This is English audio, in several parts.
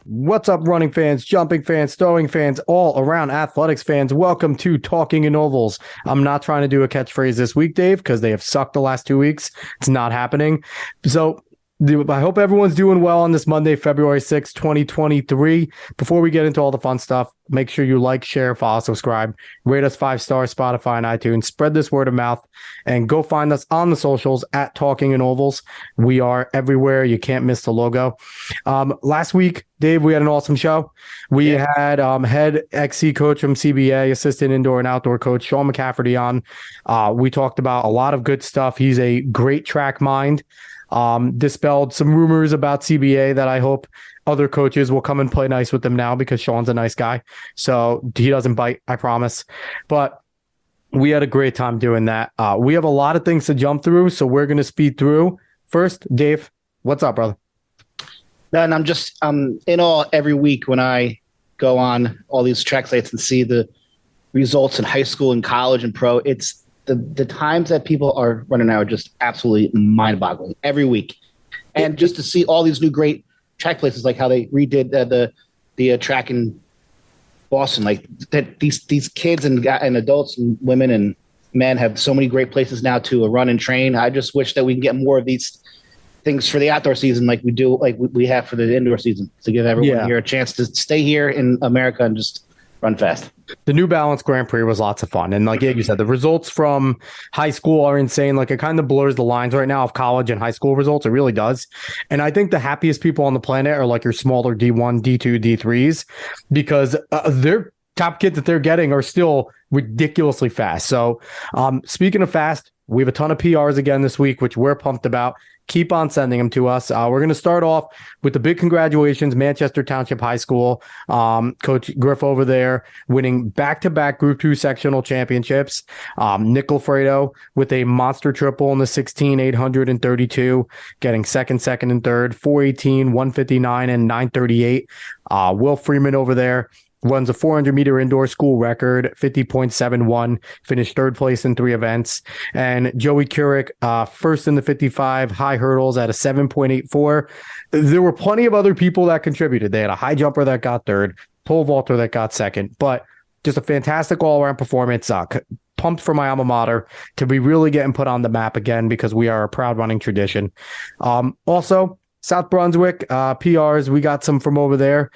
What's up, running fans, jumping fans, throwing fans, all around athletics fans? Welcome to Talking in Ovals. I'm not trying to do a catchphrase this week, Dave, because they have sucked the last 2 weeks. It's not happening. So I hope everyone's doing well on this Monday, February 6th, 2023. Before we get into all the fun stuff, make sure you like, share, follow, subscribe, rate us 5 stars, Spotify and iTunes, spread this word of mouth, and go find us on the socials at Talking in Ovals. We are everywhere. You can't miss the logo. Last week, Dave, we had an awesome show. We had head XC coach from CBA, assistant indoor and outdoor coach, Sean McCafferty on. We talked about a lot of good stuff. He's a great track mind. Dispelled some rumors about CBA that I hope other coaches will come and play nice with them now because Sean's a nice guy. So he doesn't bite, I promise. But we had a great time doing that. We have a lot of things to jump through, so we're going to speed through. First, Dave, what's up, brother? And I'm just in awe every week when I go on all these track sites and see the results in high school and college and pro. It's the times that people are running now are just absolutely mind-boggling every week. And just to see all these new great track places, like how they redid the track in Boston, like that these kids and adults and women and men have so many great places now to run and train. I just wish that we can get more of these things for the outdoor season like we have for the indoor season, to give everyone here a chance to stay here in America and just run fast. The New Balance Grand Prix was lots of fun. And like you said, the results from high school are insane. Like, it kind of blurs the lines right now of college and high school results. It really does. And I think the happiest people on the planet are like your smaller D1, D2, D3s, because their top kids that they're getting are still ridiculously fast. So speaking of fast, we have a ton of PRs again this week, which we're pumped about. Keep on sending them to us. We're going to start off with the big congratulations, Manchester Township High School. Coach Griff over there winning back-to-back Group 2 sectional championships. Nick Alfredo with a monster triple in the 16, 832, getting second, and third, 418, 159, and 938. Will Freeman over there runs a 400-meter indoor school record, 50.71, finished third place in 3 events. And Joey Curick, first in the 55 high hurdles at a 7.84. There were plenty of other people that contributed. They had a high jumper that got third, pole vaulter that got second, but just a fantastic all-around performance. Pumped for my alma mater to be really getting put on the map again, because we are a proud running tradition. Also, South Brunswick, PRs, we got some from over there.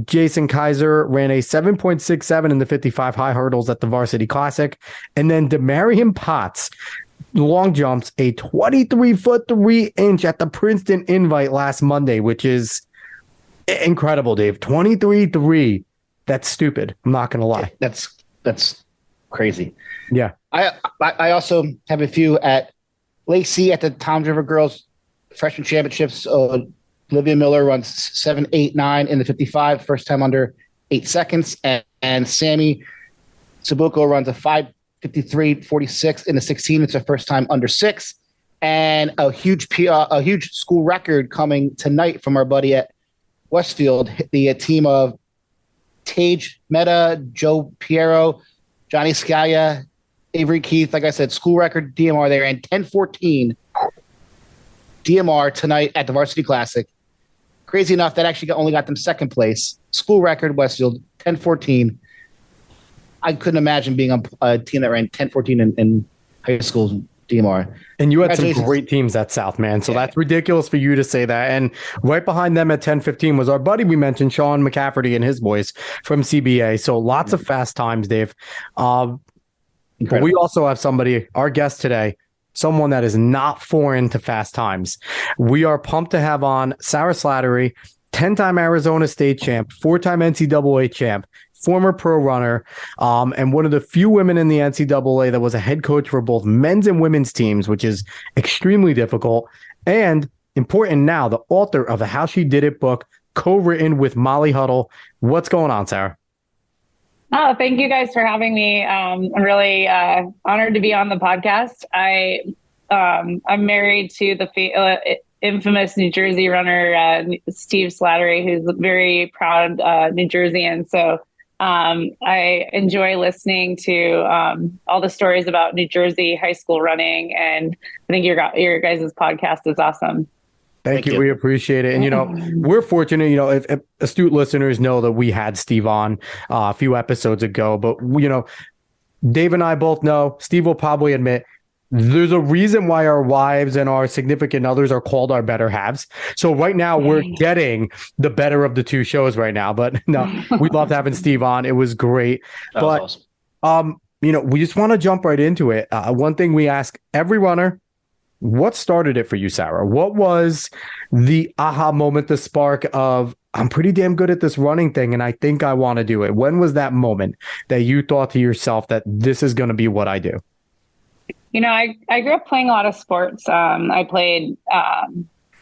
Jason Kaiser ran a 7.67 in the 55 high hurdles at the Varsity Classic. And then Demarion Potts, long jumps, a 23-foot 3-inch at the Princeton Invite last Monday, which is incredible, Dave. 23-3. That's stupid. I'm not going to lie. That's crazy. Yeah. I also have a few at Lacey at the Toms River Girls Freshman Championships. Olivia Miller runs 7.89 in the 55, first time under 8 seconds. And Sammy Sabuco runs a 5:53.46 in the 16. It's her first time under 6. And a huge school record coming tonight from our buddy at Westfield, the team of Tage Meta, Joe Piero, Johnny Scalia, Avery Keith. Like I said, school record DMR there, and 10:14 DMR tonight at the Varsity Classic. Crazy enough, that actually only got them second place. School record, Westfield, 10:14. I couldn't imagine being on a team that ran 10:14 in high school DMR. And you had some great teams at South, man. So that's ridiculous for you to say that. And right behind them at 10:15 was our buddy we mentioned, Sean McCafferty, and his boys from CBA. So lots of fast times, Dave. But we also have somebody, our guest today, someone that is not foreign to fast times. We are pumped to have on Sara Slattery, 10-time Arizona State champ, 4-time NCAA champ, former pro runner, and one of the few women in the NCAA that was a head coach for both men's and women's teams, which is extremely difficult. And important now, the author of the How She Did It book, co-written with Molly Huddle. What's going on, Sara? Oh, thank you guys for having me. I'm really honored to be on the podcast. I'm married to the infamous New Jersey runner, Steve Slattery, who's a very proud New Jerseyan. So I enjoy listening to all the stories about New Jersey high school running, and I think your guys' podcast is awesome. Thank you. We appreciate it. And, we're fortunate, if astute listeners know that we had Steve on a few episodes ago, but, Dave and I both know, Steve will probably admit, there's a reason why our wives and our significant others are called our better halves. So right now we're getting the better of the two shows right now. But no, we loved having Steve on. It was great. That was awesome. We just want to jump right into it. One thing we ask every runner: what started it for you, Sara? What was the aha moment, the spark of, I'm pretty damn good at this running thing and I think I want to do it? When was that moment that you thought to yourself that this is going to be what I do? I grew up playing a lot of sports. I played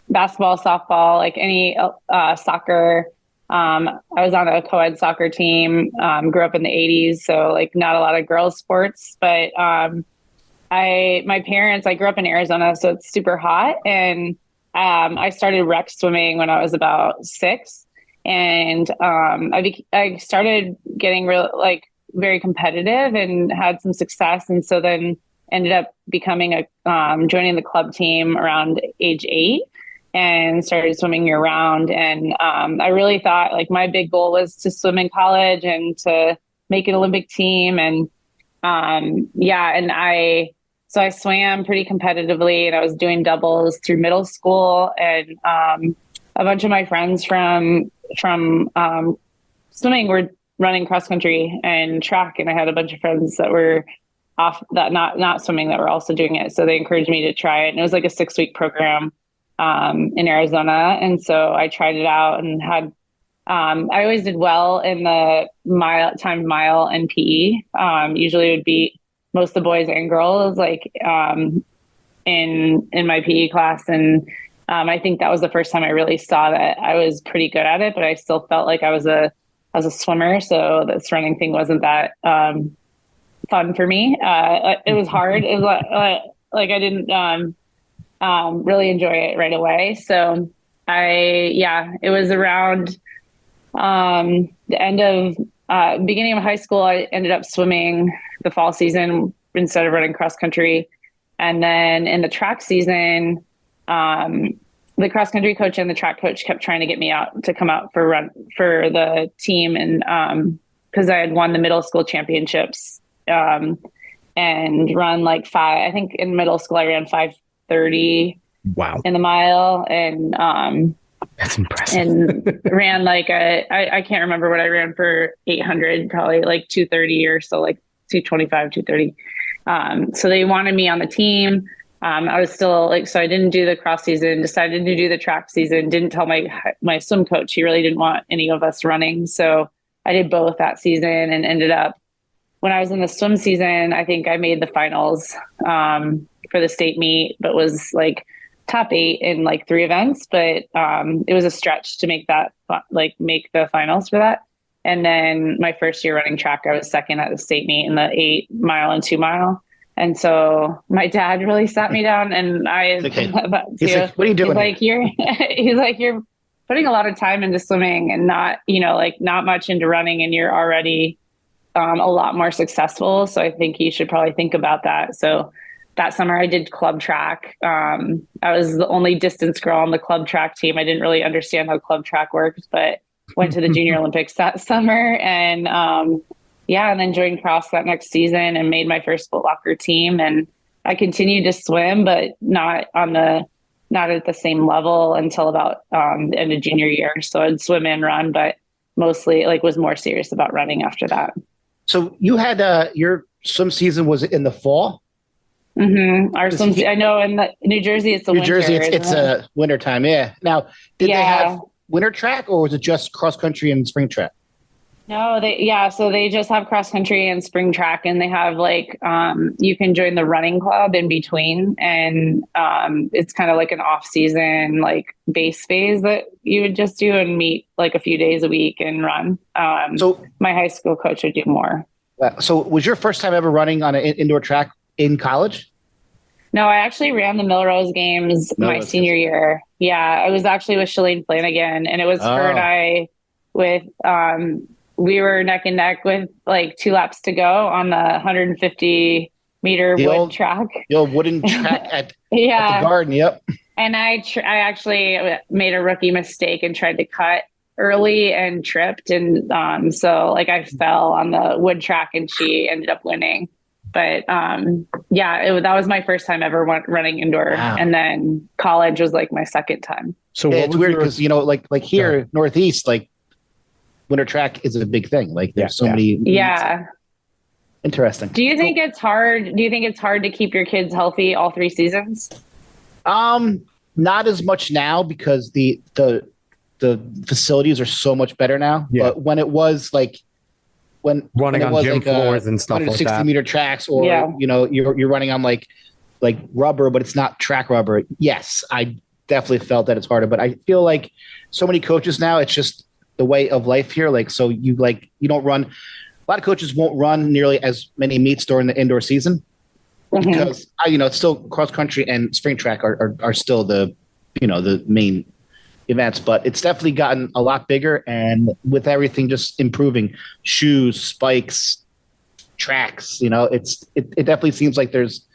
basketball, softball, like any soccer. I was on a co-ed soccer team, grew up in the 80s. So like not a lot of girls sports, but my parents, I grew up in Arizona, so it's super hot. And I started rec swimming when I was about 6. And I started getting very competitive and had some success. And so then ended up becoming joining the club team around age 8 and started swimming year round. And I really thought like my big goal was to swim in college and to make an Olympic team. And so I swam pretty competitively, and I was doing doubles through middle school. And a bunch of my friends from swimming were running cross country and track, and I had a bunch of friends that were off that not swimming that were also doing it. So they encouraged me to try it. And it was like a 6-week program in Arizona. And so I tried it out and had I always did well in the timed mile and PE. Usually it would be most of the boys and girls like in my PE class. And I think that was the first time I really saw that I was pretty good at it, but I still felt like I was a swimmer. So this running thing wasn't that fun for me. It was hard. It was like I didn't really enjoy it right away. So it was around the end of beginning of high school. I ended up swimming the fall season instead of running cross country. And then in the track season, the cross country coach and the track coach kept trying to get me out to come out for the team. And because I had won the middle school championships and run like 5, I think in middle school I ran 5:30 in the mile, and that's impressive. and ran like I can't remember what I ran for 800, probably like 2:30 or so, like 2:25, 2:30. So they wanted me on the team. I was still so I didn't do the cross season, decided to do the track season, didn't tell my swim coach. He really didn't want any of us running. So I did both that season and ended up, when I was in the swim season, I think I made the finals for the state meet, but was like top 8 in like 3 events. But it was a stretch to make make the finals for that. And then my first year running track, I was second at the state meet in the 8 mile and 2 mile. And so my dad really sat me down, and He's like, what are you doing? He's like, you're putting a lot of time into swimming and not much into running, and you're already a lot more successful. So I think you should probably think about that. So that summer I did club track. I was the only distance girl on the club track team. I didn't really understand how club track worked, but went to the Junior Olympics that summer, and and then joined cross that next season and made my first Foot Locker team. And I continued to swim, but not at the same level until about the end of junior year. So I'd swim and run, but mostly was more serious about running after that. So you had your swim season was in the fall? Mm-hmm. Our swim I know in New Jersey it's the winter. New Jersey it's a winter time, yeah. Now, did they have winter track, or was it just cross country and spring track? No, so they just have cross country and spring track, and they have you can join the running club in between, and it's kind of like an off season base phase that you would just do and meet a few days a week and run. So my high school coach would do more. So was your first time ever running on an indoor track in college? No, I actually ran the Melrose Games my Melrose Games. senior year. Yeah, I was actually with Shalane Flanagan, and it was her and Oh, I with we were neck and neck with like 2 laps to go on the 150-meter the wood old track. the old wooden track at the Yeah, Garden. Yep. and I actually made a rookie mistake and tried to cut early and tripped, and so like I fell on the wood track, and she ended up winning. But yeah, that was my first time ever running indoor, Wow. and then college was like my second time. So Yeah, what it's was weird your because like here Northeast, like winter track is a big thing. Like there's so many. Yeah. Interesting. Do you think it's hard? Do you think it's hard to keep your kids healthy all 3 seasons? Not as much now because the facilities are so much better now. Yeah. But when it was like when running it on was gym like floors and stuff like 160 that? meter tracks, or Yeah. you're running on like rubber, but it's not track rubber. Yes, I definitely felt that it's harder. But I feel like so many coaches now, it's just the way of life here. Like so you don't run. A lot of coaches won't run nearly as many meets during the indoor season Mhm. because it's still cross country and spring track are still the the main events, but it's definitely gotten a lot bigger, and with everything just improving, shoes, spikes, tracks, it definitely seems like there's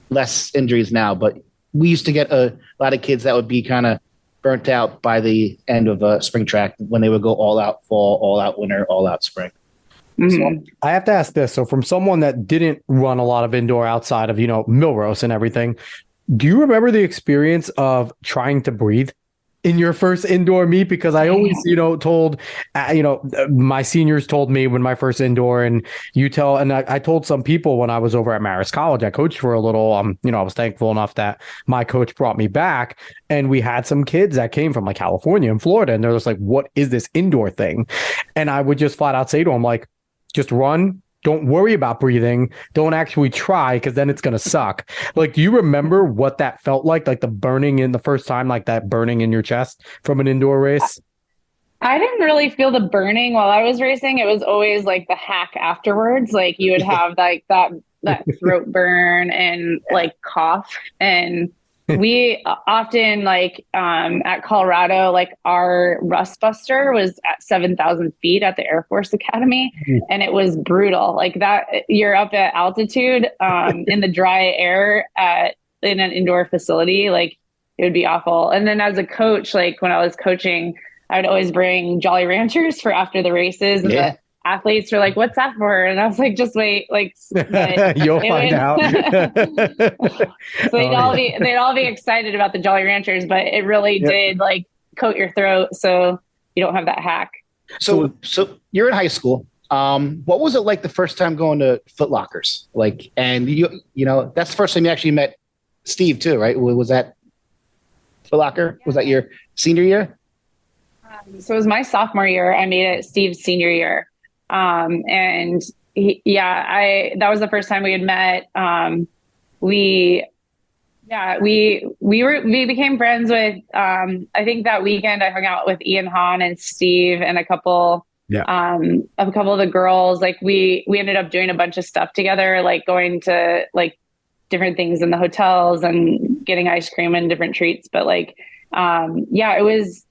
less injuries now. But we used to get a lot of kids that would be kind of burnt out by the end of a spring track when they would go all out fall, all out winter, all out spring. Mhm. I have to ask this. So from someone that didn't run a lot of indoor outside of, Milrose and everything, do you remember the experience of trying to breathe in your first indoor meet? Because I always, told, my seniors told me when my first indoor, and I told some people when I was over at Marist College, I coached for a little, I was thankful enough that my coach brought me back, and we had some kids that came from like California and Florida, and they're just like, what is this indoor thing? And I would just flat out say to them, like, just run. Don't worry about breathing. Don't actually try, because then it's going to suck. Like, do you remember what that felt like the burning in the first time, like that burning in your chest from an indoor race? I didn't really feel the burning while I was racing. It was always like the hack afterwards. Like you would have like that throat burn and like cough. And we often at Colorado, like our rust buster was at 7,000 feet at the Air Force Academy, and it was brutal. Like that, you're up at altitude in the dry air in an indoor facility. Like it would be awful. And then as a coach, like when I was coaching, I would always bring Jolly Ranchers for after the races, and the athletes were like, "What's that for?" And I was like, "Just wait, like you'll find out." So they'd all be excited about the Jolly Ranchers, but it really did like coat your throat, so you don't have that hack. So you're in high school. What was it like the first time going to Foot Lockers? Like, and that's the first time you actually met Steve too, right? Was that Foot Locker? Was that your senior year? So it was my sophomore year. I made it Steve's senior year. And that was the first time we had met. We became friends with, I think that weekend I hung out with Ian Hahn and Steve and a couple of the girls. Like we ended up doing a bunch of stuff together, like going to like different things in the hotels and getting ice cream and different treats. But it was,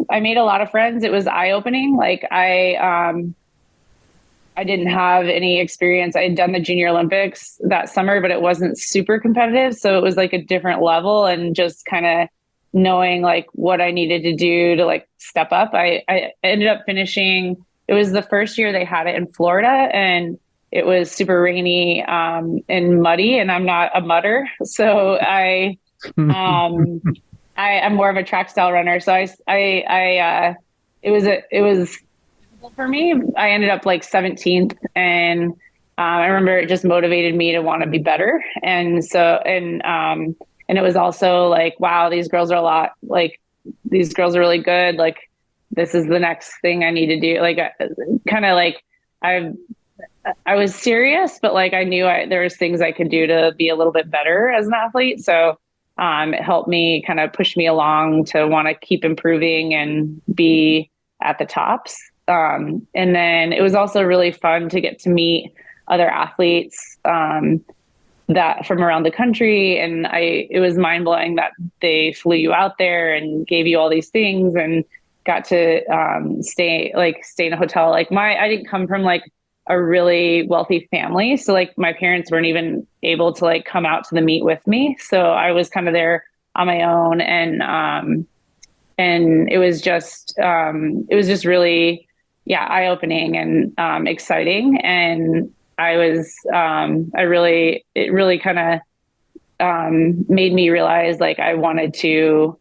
I made a lot of friends. It was eye-opening. Like I didn't have any experience. I had done the Junior Olympics that summer, but it wasn't super competitive. So it was like a different level, and just kind of knowing like what I needed to do to like step up. I ended up finishing, it was the first year they had it in Florida, and it was super rainy and muddy, and I'm not a mudder. So I'm more of a track style runner. So it was for me. I ended up like 17th, and I remember it just motivated me to want to be better. And so, and it was also like, wow, these girls are really good. Like, this is the next thing I need to do. Like, kind of like I was serious, but like I knew there was things I could do to be a little bit better as an athlete. So it helped me kind of push me along to want to keep improving and be at the tops. And then it was also really fun to get to meet other athletes that from around the country. And it was mind blowing that they flew you out there and gave you all these things and got to stay in a hotel. Like I didn't come from like a really wealthy family. So like my parents weren't even able to like come out to the meet with me. So I was kind of there on my own. And it was just really, yeah, eye-opening and exciting. And it really kind of made me realize like I wanted to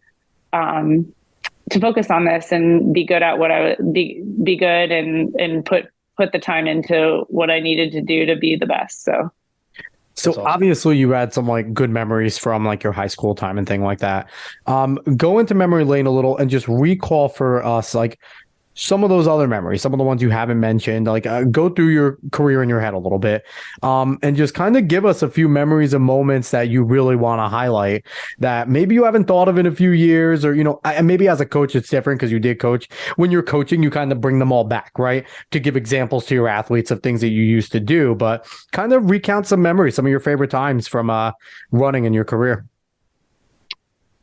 focus on this and be good at what I would be good and put the time into what I needed to do to be the best. So awesome. Obviously you had some like good memories from like your high school time and thing like that. Go into memory lane a little and just recall for us like some of those other memories, some of the ones you haven't mentioned, like go through your career in your head a little bit, and just kind of give us a few memories and moments that you really want to highlight that maybe you haven't thought of in a few years, or, and maybe as a coach, it's different because you did coach. When you're coaching, you kind of bring them all back, right? To give examples to your athletes of things that you used to do, but kind of recount some memories, some of your favorite times from running in your career.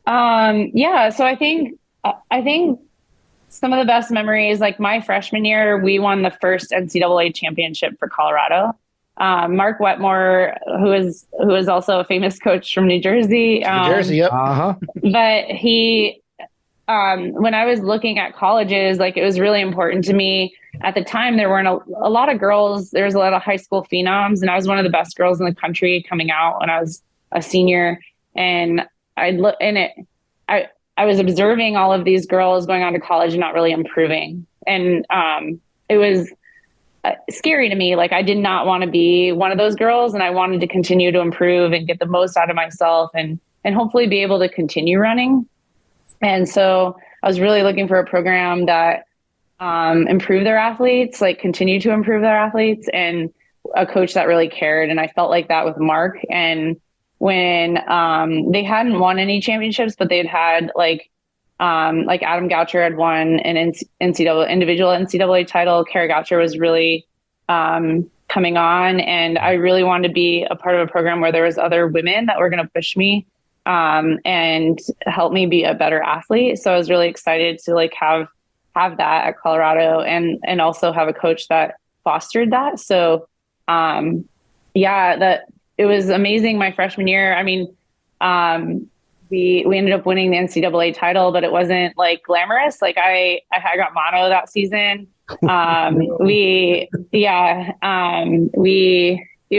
Yeah. So I think some of the best memories, like my freshman year, we won the first NCAA championship for Colorado. Mark Wetmore, who is also a famous coach from New Jersey. Yep. But he, when I was looking at colleges, like it was really important to me at the time. There weren't a lot of girls. There was a lot of high school phenoms, and I was one of the best girls in the country coming out when I was a senior. And I was observing all of these girls going on to college and not really improving. And it was scary to me. Like I did not want to be one of those girls, and I wanted to continue to improve and get the most out of myself and hopefully be able to continue running. And so I was really looking for a program that improved their athletes, like continue to improve their athletes, and a coach that really cared. And I felt like that with Mark. And when they hadn't won any championships, but they'd had like Adam Goucher had won an individual NCAA title. Kara Goucher was really coming on, and I really wanted to be a part of a program where there was other women that were going to push me and help me be a better athlete. So I was really excited to like have that at Colorado and also have a coach that fostered that. So it was amazing my freshman year. I mean, we ended up winning the NCAA title, but it wasn't like glamorous. Like I got mono that season. It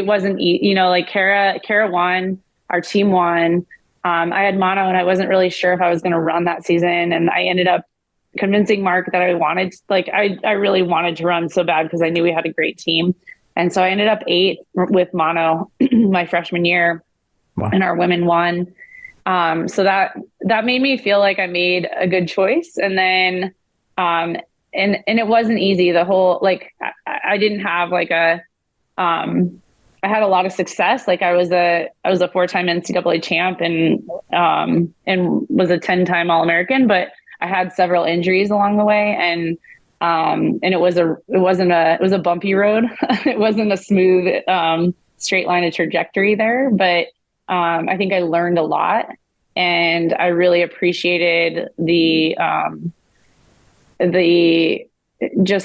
wasn't, like Kara won, our team won. I had mono and I wasn't really sure if I was going to run that season. And I ended up convincing Mark that I really wanted to run so bad because I knew we had a great team. And so I ended up 8th with mono my freshman year. Wow. And our women won. So that made me feel like I made a good choice. And then, and it wasn't easy. The whole, like, I didn't have like I had a lot of success. Like I was a 4-time NCAA champ and was a 10-time All-American, but I had several injuries along the way. And it was a bumpy road. It wasn't a smooth, straight line of trajectory there, but I think I learned a lot, and I really appreciated the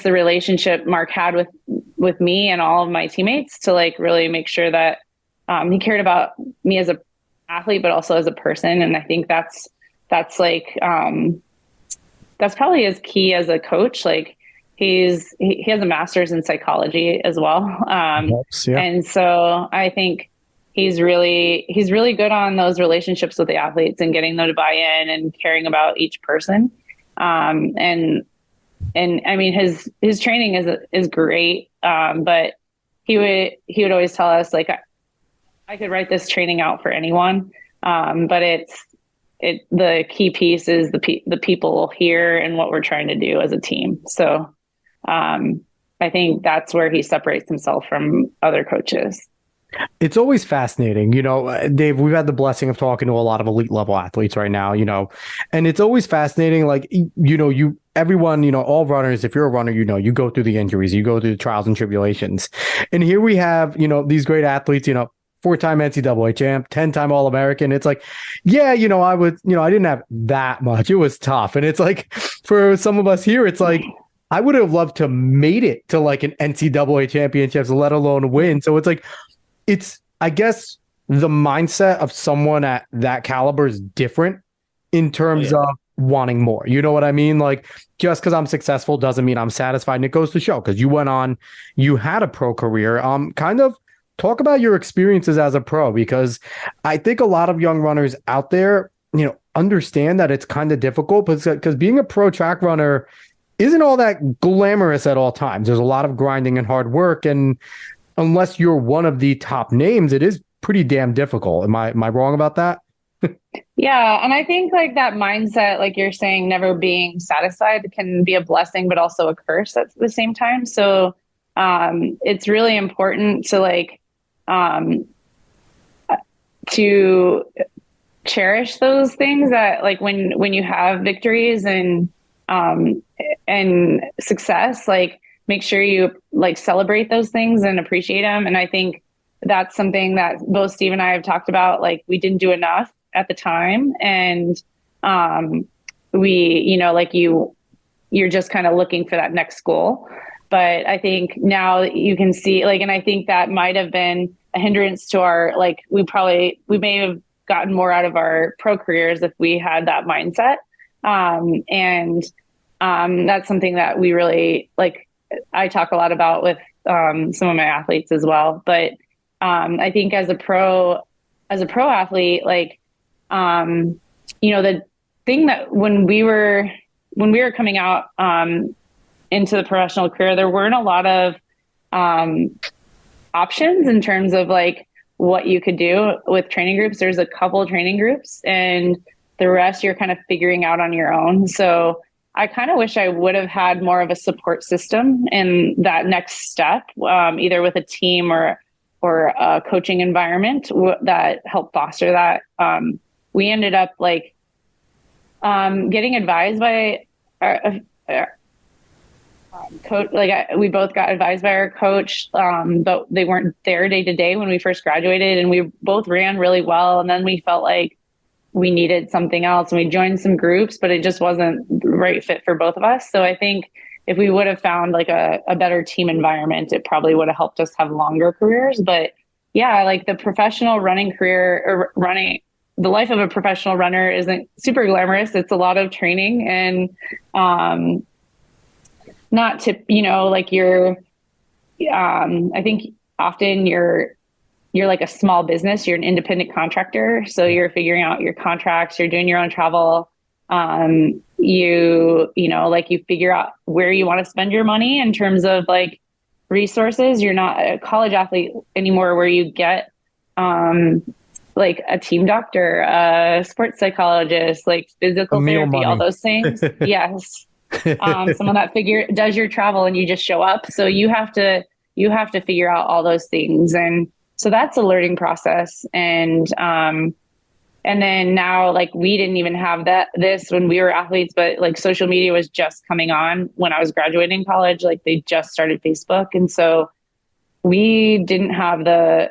relationship Mark had with me and all of my teammates to like really make sure that he cared about me as a athlete, but also as a person. And I think that's like that's probably as key as a coach. Like he has a master's in psychology as well. And so I think he's really good on those relationships with the athletes and getting them to buy in and caring about each person. And I mean, his training is great. But he would always tell us like, I could write this training out for anyone. But the key piece is the people here and what we're trying to do as a team. So I think that's where he separates himself from other coaches. It's always fascinating, Dave, we've had the blessing of talking to a lot of elite level athletes right now, and it's always fascinating. Like, everyone, all runners, if you're a runner, you go through the injuries, you go through the trials and tribulations. And here we have, these great athletes, 4-time NCAA champ, 10-time All-American. It's like, yeah, I didn't have that much. It was tough. And it's like, for some of us here, it's like, I would have loved to made it to like an NCAA championships, let alone win. So it's like, I guess the mindset of someone at that caliber is different in terms of wanting more. You know what I mean? Like, just because I'm successful doesn't mean I'm satisfied. And it goes to show, because you had a pro career. Kind of talk about your experiences as a pro, because I think a lot of young runners out there, understand that it's kind of difficult, because being a pro track runner isn't all that glamorous at all times. There's a lot of grinding and hard work. And unless you're one of the top names, it is pretty damn difficult. Am I wrong about that? Yeah. And I think like that mindset, like you're saying, never being satisfied can be a blessing, but also a curse at the same time. So it's really important to to cherish those things, that like when you have victories and success, like make sure you like celebrate those things and appreciate them. And I think that's something that both Steve and I have talked about. Like, we didn't do enough at the time. And you're just kind of looking for that next goal. But I think now you can see, like, and I think that might have been a hindrance to our, like, we may have gotten more out of our pro careers if we had that mindset. That's something that we really, like, I talk a lot about with some of my athletes as well. But I think as a pro athlete, like, the thing that when we were coming out into the professional career, there weren't a lot of options in terms of like what you could do with training groups. There's a couple of training groups, and the rest you're kind of figuring out on your own. So I kind of wish I would have had more of a support system in that next step, either with a team or a coaching environment that helped foster that. We ended up like getting advised by our coach. Like, we both got advised by our coach, but they weren't there day to day when we first graduated, and we both ran really well. And then we felt like we needed something else, and we joined some groups, but it just wasn't the right fit for both of us. So I think if we would have found like a better team environment, it probably would have helped us have longer careers. But yeah, like the professional running career, or the life of a professional runner isn't super glamorous. It's a lot of training, and not to, like I think often you're like a small business, you're an independent contractor. So you're figuring out your contracts, you're doing your own travel. You figure out where you want to spend your money in terms of like resources. You're not a college athlete anymore where you get, like a team doctor, a sports psychologist, like physical therapy, all those things. Yes. Someone that does your travel, and you just show up. So you have to figure out all those things. And so that's a learning process. And then now, like, we didn't even have this when we were athletes, but like social media was just coming on when I was graduating college. Like, they just started Facebook. And so we didn't have the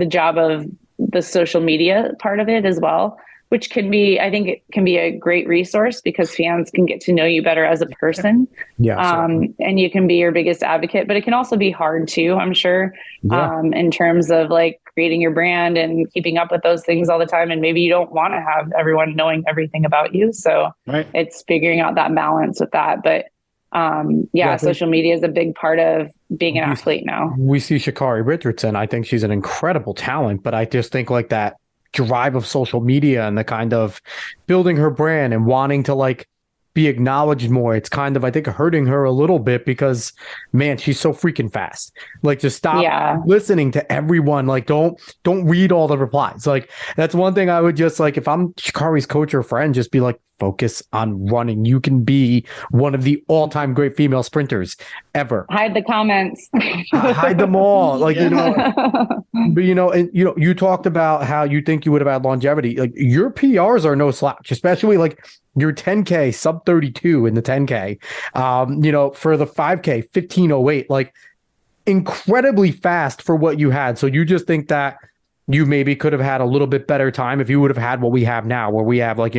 job of the social media part of it as well, which I think it can be a great resource because fans can get to know you better as a person. Yeah. And you can be your biggest advocate, but it can also be hard too, I'm sure, in terms of like creating your brand and keeping up with those things all the time. And maybe you don't want to have everyone knowing everything about you. So It's figuring out that balance with that. But social media is a big part of being an athlete now. We see Sha'Carri Richardson. I think she's an incredible talent, but I just think like that drive of social media and the kind of building her brand and wanting to like be acknowledged more, it's kind of, I think, hurting her a little bit because, man, she's so freaking fast. Like, just stop listening to everyone. Like, don't read all the replies. Like, that's one thing I would just like, if I'm Sha'Carri's coach or friend, just be like, focus on running. You can be one of the all-time great female sprinters ever. Hide the comments. Hide them all. Like, but and you talked about how you think you would have had longevity. Like, your PRs are no slouch, especially like your 10K sub 32 in the 10K. For the 5K 15:08. Like, incredibly fast for what you had. So you just think that you maybe could have had a little bit better time if you would have had what we have now, where we have, like,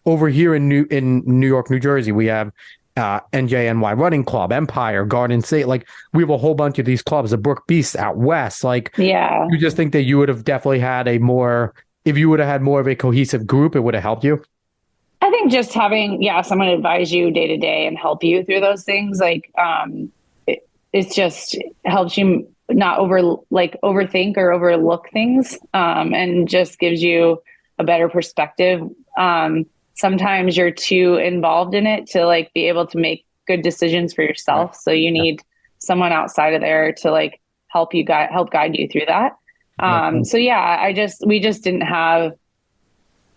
over here in New York, New Jersey, we have NJNY Running Club, Empire, Garden State. Like, we have a whole bunch of these clubs, the Brook Beasts out west. Like, Yeah. you just think that you would have definitely had if you would have had more of a cohesive group, it would have helped you. I think just having, someone advise you day to day and help you through those things, like, it's just helps you not overthink or overlook things, and just gives you a better perspective. Sometimes you're too involved in it to like be able to make good decisions for yourself. So you need someone outside of there to like help guide you through that. So we just didn't have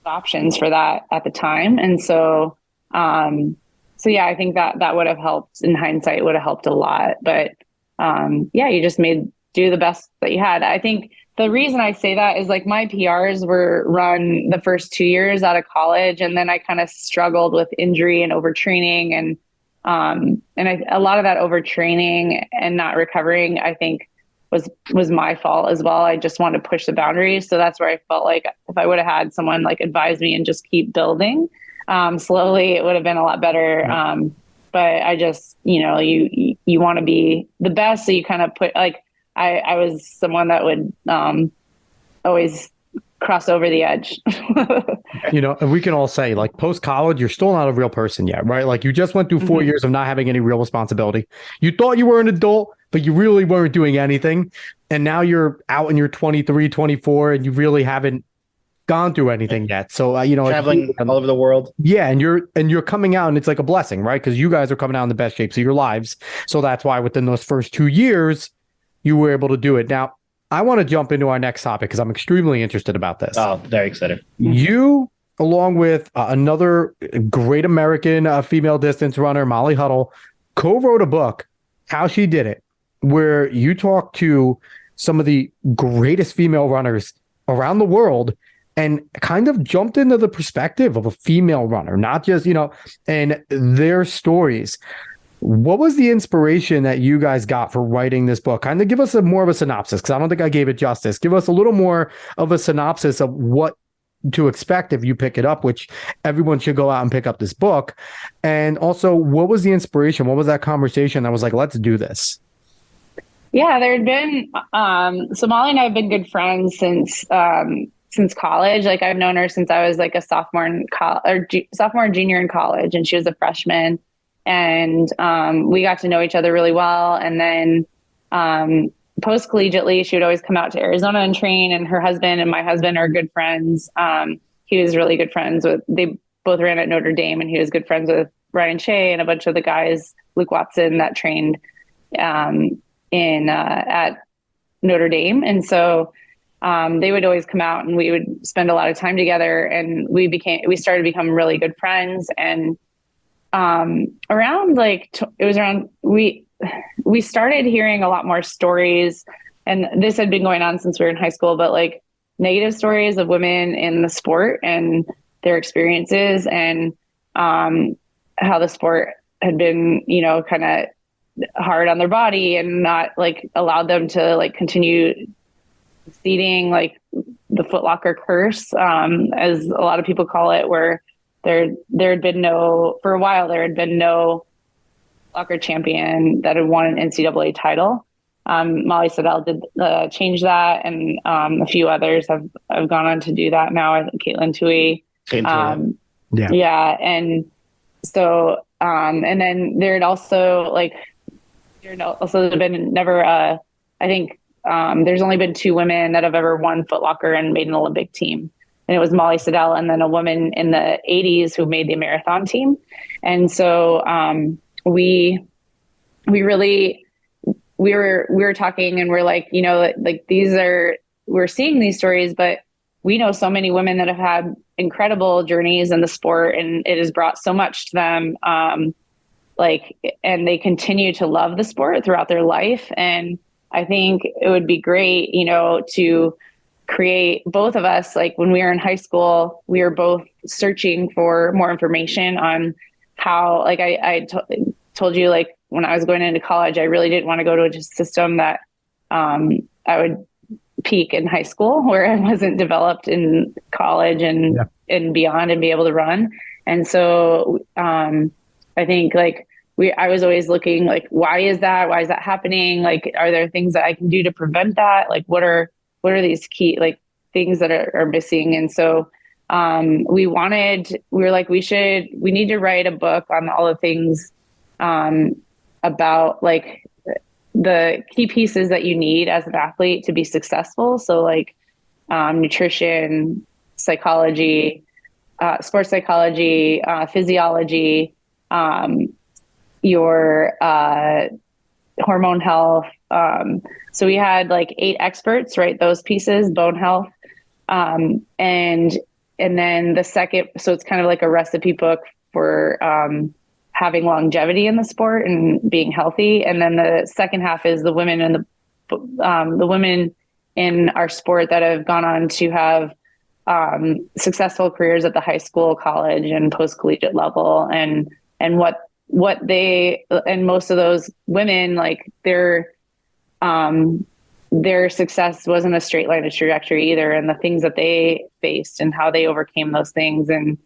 options for that at the time. And so I think that would have helped. In hindsight, it would have helped a lot, but you just do the best that you had. I think the reason I say that is like my PRs were run the first 2 years out of college. And then I kind of struggled with injury and overtraining, and a lot of that overtraining and not recovering, I think was my fault as well. I just wanted to push the boundaries. So that's where I felt like if I would have had someone like advise me and just keep building slowly, it would have been a lot better. But I just, you want to be the best. So you kind of put like, I was someone that would always cross over the edge. And we can all say, like, post-college, you're still not a real person yet, right? Like, you just went through 4 years of not having any real responsibility. You thought you were an adult, but you really weren't doing anything. And now you're out and you're 23, 24, and you really haven't gone through anything yet. So, traveling all over the world. Yeah. And you're coming out, and it's like a blessing, right? Because you guys are coming out in the best shapes of your lives. So that's why within those first 2 years, you were able to do it. Now, I want to jump into our next topic because I'm extremely interested about this. Oh, very excited. You, along with another great American female distance runner, Molly Huddle, co-wrote a book, How She Did It, where you talk to some of the greatest female runners around the world and kind of jumped into the perspective of a female runner, not just, and their stories. What was the inspiration that you guys got for writing this book? Kind of give us more of a synopsis, because I don't think I gave it justice. Give us a little more of a synopsis of what to expect if you pick it up, which everyone should go out and pick up this book. And also, what was the inspiration? What was that conversation that was like, let's do this? Yeah, there had been, so Molly and I have been good friends since college. Like, I've known her since I was like a sophomore and junior in college, and she was a freshman. And we got to know each other really well. And then post-collegiately, she would always come out to Arizona and train. And her husband and my husband are good friends. He was really good friends they both ran at Notre Dame, and he was good friends with Ryan Shea and a bunch of the guys, Luke Watson, that trained at Notre Dame. And so they would always come out, and we would spend a lot of time together. And we started to become really good friends. And we started hearing a lot more stories, and this had been going on since we were in high school, but like negative stories of women in the sport and their experiences, and how the sport had been, kind of hard on their body and not like allowed them to like continue succeeding, like the Foot Locker curse, as a lot of people call it, where there had been for a while, there had been no Locker champion that had won an NCAA title. Molly Huddle did change that, and a few others have gone on to do that now. I think Caitlin Tui. Yeah. And so, and then there had also been never, I think there's only been 2 women that have ever won Foot Locker and made an Olympic team. And it was Molly Huddle and then a woman in the 80s who made the marathon team. And so we were talking, and we're like, we're seeing these stories, but we know so many women that have had incredible journeys in the sport, and it has brought so much to them. And they continue to love the sport throughout their life. And I think it would be great, to create, both of us, like when we were in high school, we were both searching for more information on how, like I told you, like when I was going into college, I really didn't want to go to a system that I would peak in high school, where I wasn't developed in college and beyond and be able to run. And so I think like I was always looking like, why is that happening? Like, are there things that I can do to prevent that? Like, what are these key like things that are missing? And so we were like, we need to write a book on all the things about like the key pieces that you need as an athlete to be successful. So like nutrition, psychology, sports psychology, physiology, your hormone health. So we had like 8 experts write those pieces, bone health. And then the second, so it's kind of like a recipe book for having longevity in the sport and being healthy. And then the second half is the women and the women in our sport that have gone on to have successful careers at the high school, college, and post-collegiate level, and what they, and most of those women, like their success wasn't a straight line of trajectory either, and the things that they faced and how they overcame those things, and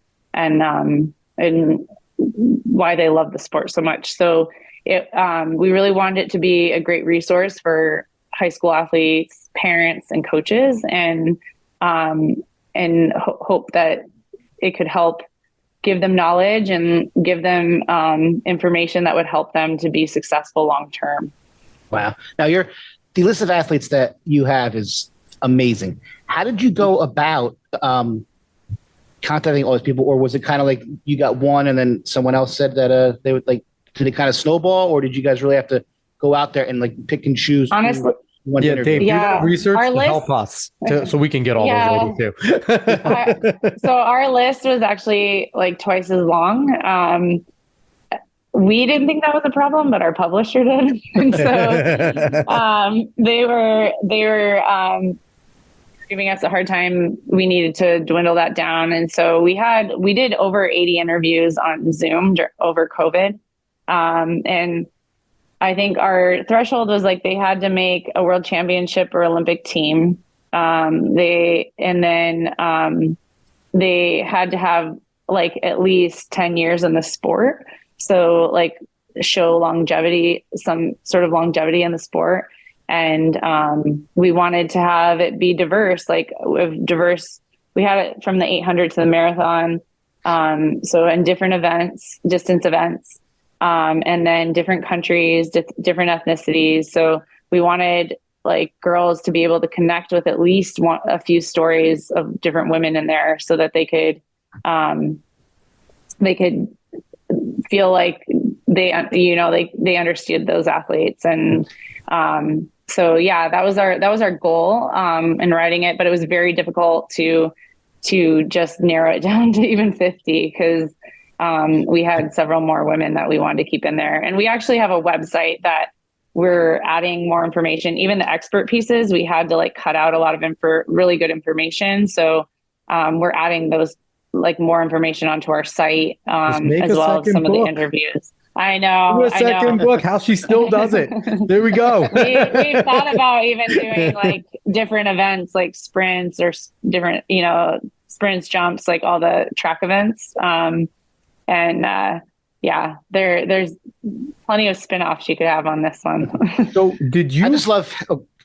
why they love the sport so much. So we really wanted it to be a great resource for high school athletes, parents, and coaches, and hope that it could help give them knowledge and give them information that would help them to be successful long term. Wow. Now the list of athletes that you have is amazing. How did you go about contacting all these people, or was it kind of like you got one and then someone else said that they would like, did it kind of snowball, or did you guys really have to go out there and like pick and choose? Honestly, Dave, do that research to help us so we can get all those ladies too. So our list was actually like twice as long. We didn't think that was a problem, but our publisher did. And so they were giving us a hard time. We needed to dwindle that down. And so we did over 80 interviews on Zoom over COVID. And I think our threshold was like they had to make a world championship or Olympic team. They had to have like at least 10 years in the sport. So like show longevity, some sort of longevity in the sport. And we wanted to have it be diverse, we had it from the 800 to the marathon. So in different events, distance events, and then different countries, different ethnicities. So we wanted like girls to be able to connect with at least a few stories of different women in there, so that they could feel like they understood those athletes. And so yeah, that was our goal in writing it, but it was very difficult to just narrow it down to even 50, because we had several more women that we wanted to keep in there. And we actually have a website that we're adding more information. Even the expert pieces, we had to like cut out a lot of really good information. So we're adding those like more information onto our site, as well as some of the interviews. I know. A second book, how she still does it. There we go. We've thought about even doing like different events, like sprints or different, sprints, jumps, like all the track events. There's plenty of spin-offs you could have on this one. So did you? I just love.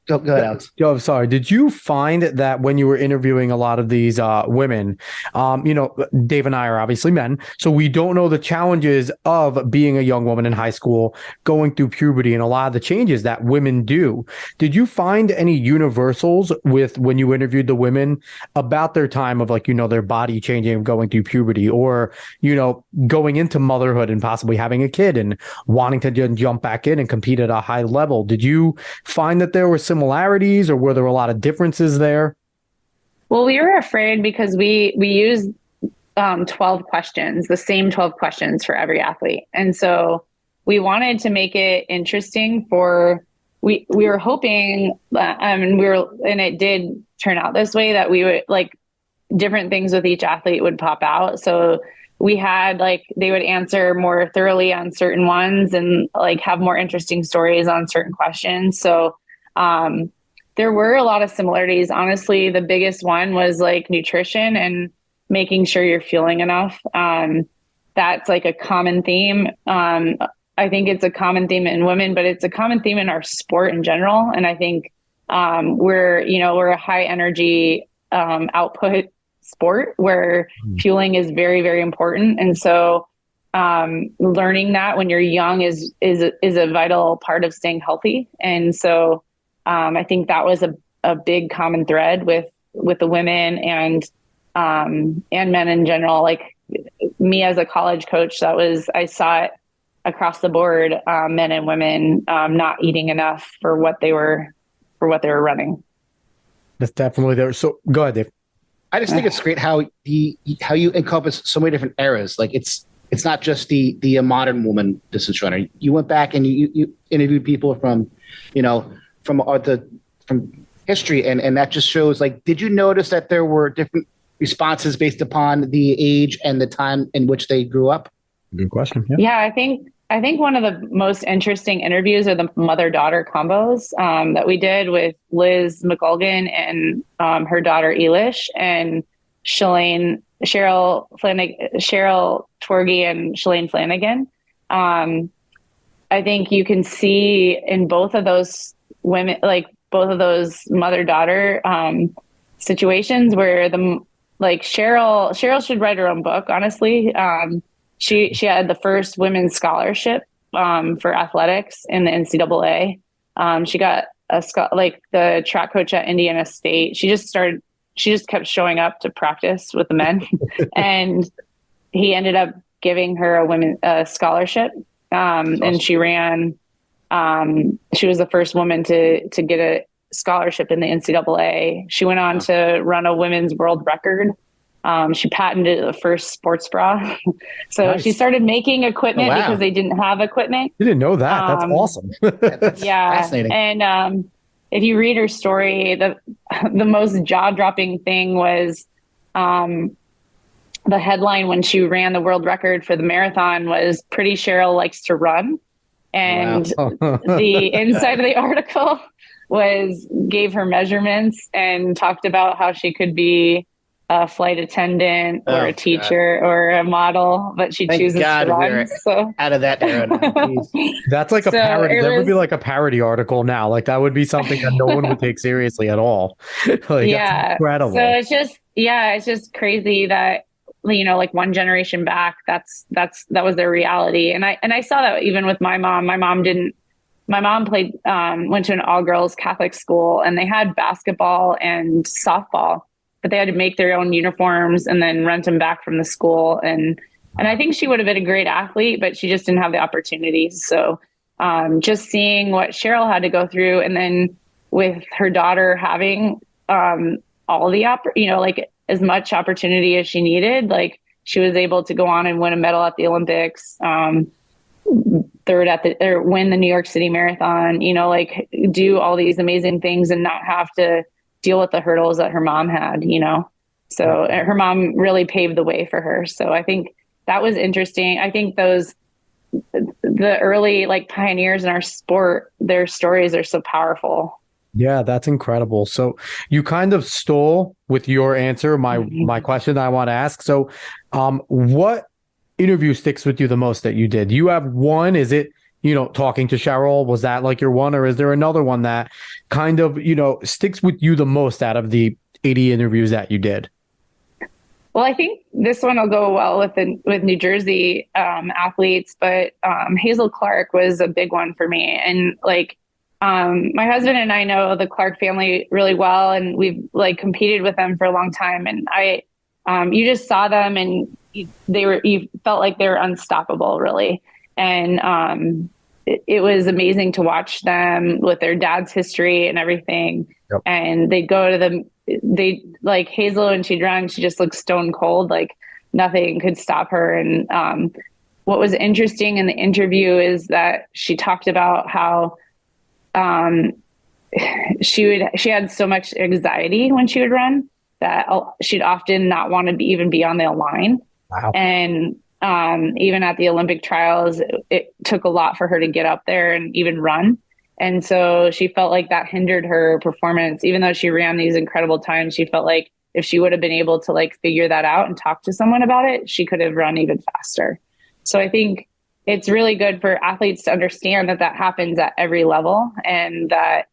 Go ahead, Alex. Oh, sorry. Did you find that when you were interviewing a lot of these women, Dave and I are obviously men, so we don't know the challenges of being a young woman in high school, going through puberty, and a lot of the changes that women do. Did you find any universals with when you interviewed the women about their time of their body changing and going through puberty, or, going into motherhood and possibly having a kid and wanting to jump back in and compete at a high level? Did you find that there were similarities, or were there a lot of differences there? Well, we were afraid because we used 12 questions, the same 12 questions for every athlete. And so we wanted to make it interesting we were hoping, and it did turn out this way, that we would like different things with each athlete would pop out. So we had like, they would answer more thoroughly on certain ones and like have more interesting stories on certain questions. So, there were a lot of similarities. Honestly, the biggest one was like nutrition and making sure you're fueling enough. That's like a common theme. I think it's a common theme in women, but it's a common theme in our sport in general. And I think we're a high energy output sport where fueling is very, very important. And so learning that when you're young is a vital part of staying healthy. And so I think that was a big common thread with the women and men in general. Like me as a college coach, I saw it across the board, men and women not eating enough for what they were running. That's definitely there. So go ahead, Dave. I just think it's great how you encompass so many different eras. Like it's not just the modern woman distance runner. You went back and you interviewed people from history, and that just shows. Like, did you notice that there were different responses based upon the age and the time in which they grew up? Good question. Yeah, I think one of the most interesting interviews are the mother-daughter combos that we did with Liz McGulgan and her daughter Elish, and Cheryl Twergy and Shalane Flanagan. I think you can see in both of those women, like both of those mother-daughter situations where Cheryl should write her own book, honestly. She had the first women's scholarship for athletics in the NCAA. She got the track coach at Indiana State. She just kept showing up to practice with the men, and he ended up giving her a scholarship. Awesome. And she ran. She was the first woman to get a scholarship in the NCAA. She went on to run a women's world record. She patented the first sports bra. So nice. She started making equipment because they didn't have equipment. You didn't know that. That's awesome. That's fascinating. And if you read her story, the most jaw-dropping thing was the headline when she ran the world record for the marathon was "Pretty Cheryl Likes to Run." And the inside of the article gave her measurements and talked about how she could be a flight attendant or a teacher or a model, but she chooses to run. So out of that era now. That's like a parody. That would be like a parody article now. Like that would be something that no one would take seriously at all. That's incredible. So it's just crazy that, like one generation back, that was their reality. And I saw that even with my mom. My mom played, went to an all girls Catholic school, and they had basketball and softball, but they had to make their own uniforms and then rent them back from the school. And I think she would have been a great athlete, but she just didn't have the opportunities. So just seeing what Cheryl had to go through, and then with her daughter having all the like as much opportunity as she needed, like she was able to go on and win a medal at the Olympics, third win the New York City Marathon, like do all these amazing things and not have to deal with the hurdles that her mom had, so her mom really paved the way for her. So I think that was interesting. I think the early like pioneers in our sport, their stories are so powerful. Yeah, that's incredible. So you kind of stole with your answer my question that I want to ask. So what interview sticks with you the most that you did? You have one. Is it, talking to Cheryl? Was that like your one, or is there another one that kind of, sticks with you the most out of the 80 interviews that you did? Well, I think this one will go well with New Jersey athletes, but Hazel Clark was a big one for me. And like, my husband and I know the Clark family really well, and we've like competed with them for a long time. And you just saw them, and you felt like they were unstoppable, really. And it was amazing to watch them with their dad's history and everything. Yep. And they go to they like Hazel, and she'd run, she just looked stone cold, like nothing could stop her. And what was interesting in the interview is that she talked about how she had so much anxiety when she would run that she'd often not want to even be on the line. Wow. And even at the Olympic trials, it took a lot for her to get up there and even run. And so she felt like that hindered her performance. Even though she ran these incredible times, she felt like if she would have been able to like figure that out and talk to someone about it, she could have run even faster. So I think it's really good for athletes to understand that that happens at every level, and that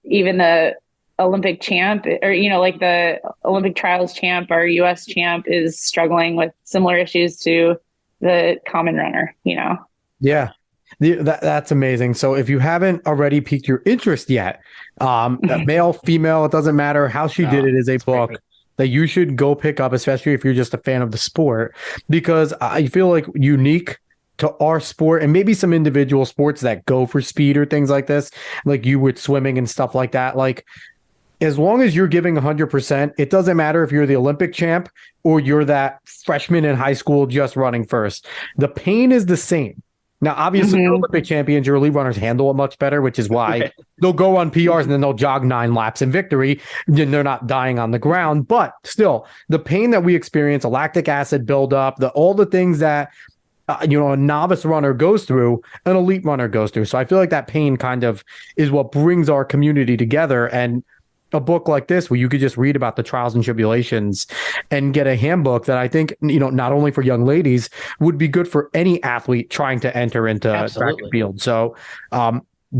even the Olympic champ, or, you know, like the Olympic trials champ or US champ, is struggling with similar issues to the common runner, you know? Yeah. That's amazing. So if you haven't already piqued your interest yet, male, female, it doesn't matter. How She Did It is a book that you should go pick up, especially if you're just a fan of the sport, because I feel like unique to our sport and maybe some individual sports that go for speed or things like this, like you with swimming and stuff like that. Like, as long as you're giving 100%, it doesn't matter if you're the Olympic champ or you're that freshman in high school just running first. The pain is the same. Now, obviously, the Olympic champions, your elite runners handle it much better, which is why they'll go on PRs and then they'll jog 9 laps in victory. Then they're not dying on the ground. But still, the pain that we experience, a lactic acid buildup, all the things that a novice runner goes through, an elite runner goes through. So I feel like that pain kind of is what brings our community together. And a book like this, where you could just read about the trials and tribulations and get a handbook that I think, not only for young ladies, would be good for any athlete trying to enter into track and field. So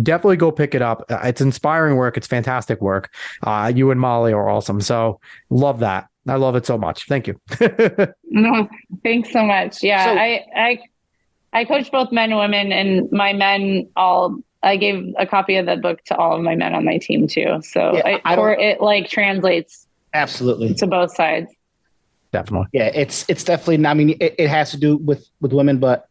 definitely go pick it up. It's inspiring work. It's fantastic work. You and Molly are awesome. So love that. I love it so much. Thank you. No, thanks so much. Yeah. So, I coach both men and women, and my men I gave a copy of the book to all of my men on my team too. So it like translates absolutely to both sides. Definitely. Yeah, it's definitely, I mean, it has to do with women, but